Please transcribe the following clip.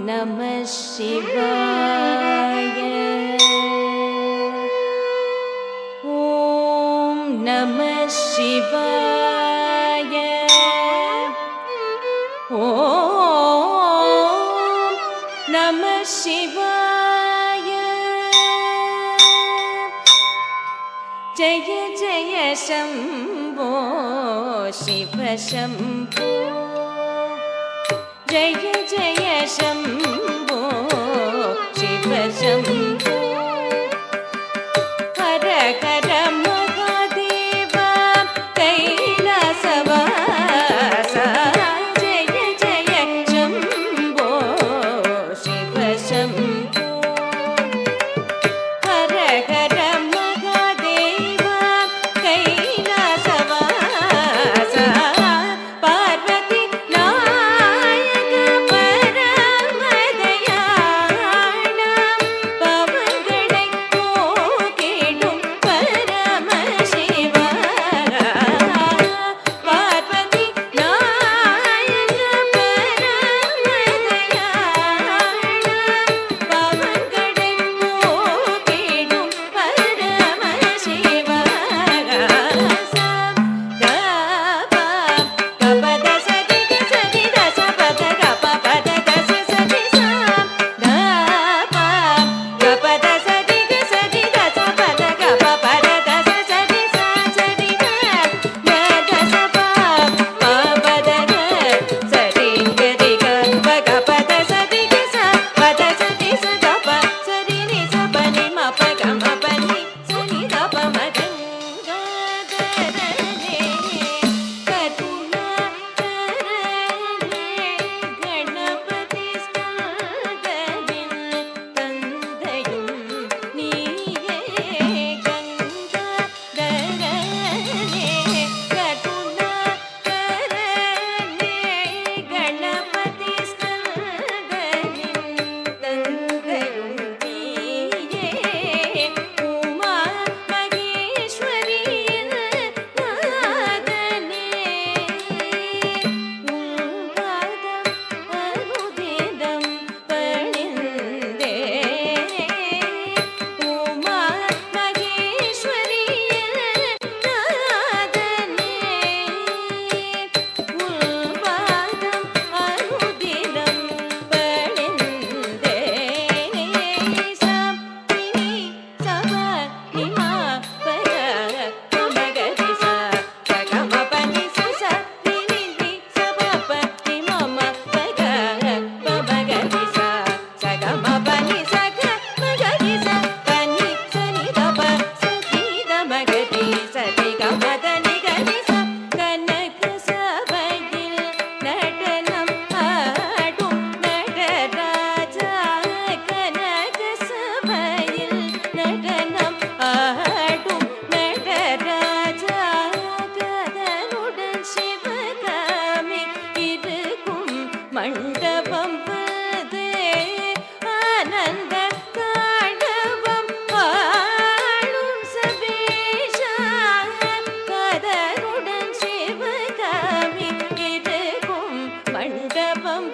நமः சிவாய. ஓம் நமः சிவாய. ஓம் நமः சிவாய. ஜய ஜய சம்போ சிவ சம்போ. ஜய ஜய சம்போ சிவ சம்போ. ஹர ஹர மகாதேவ கைலாசவாச. ஜய ஜய சம்போ சிவ சம்போ. ஹர ஹர மகாதேவ கைலாசவாச. பார்வதி நாயக பரமதயாள. பவங்களை போக்கிடும் பரமசிவ. பார்வதி நாயக பரமதயாள. பவங்களை போக்கிடும் பரமசிவ. கபத சதி சதி தச பத கப பத தச சதி சா. கபத சதி சதி தச பத கப பத தச சதி சா சதி த தச ப பத க சதி கதி க ப பத சதி ச பத சதி ச த ப சதி ni ச ப ni ம ப க ம ப ni ச ni த ப ம க க த ர நே. கருணா கரனே கணபதி ஸ்கந்தனின் தந்தையும் நீயே. கங்கா தரனே கருணா கரனே கணபதி ஸ்கந்தனின் தந்தையும் நீயே. உமா மகேஸ்வரியின் நாதனே. உன்பாதம் அனுதினம் பணிந்தே. உமா மகேஸ்வரியின் நாதனே. உன்பாதம் அனுதினம் பணிந்தே. சப்தினி சப நிமா பர மகதி ச சகம பனி சுச நினி நி சப பனி மம பக மகதி ச சகம பனி சக மகதி ச பனி சனி தப சதி த மகதி சதி கமத நிகதி ச. கனக சபையில் நடனம் ஆடும் நடராஜா. கனக சபையில் நடனம் ஆடும் நடராஜா. கதனுடன் சிவகாமி இருக்கும் மண்டபம் அது. ஆனந்த தாண்டவம் ஆடும் சபேஷா. கதனுடன் சிவகாமி இருக்கும் மண்டபம்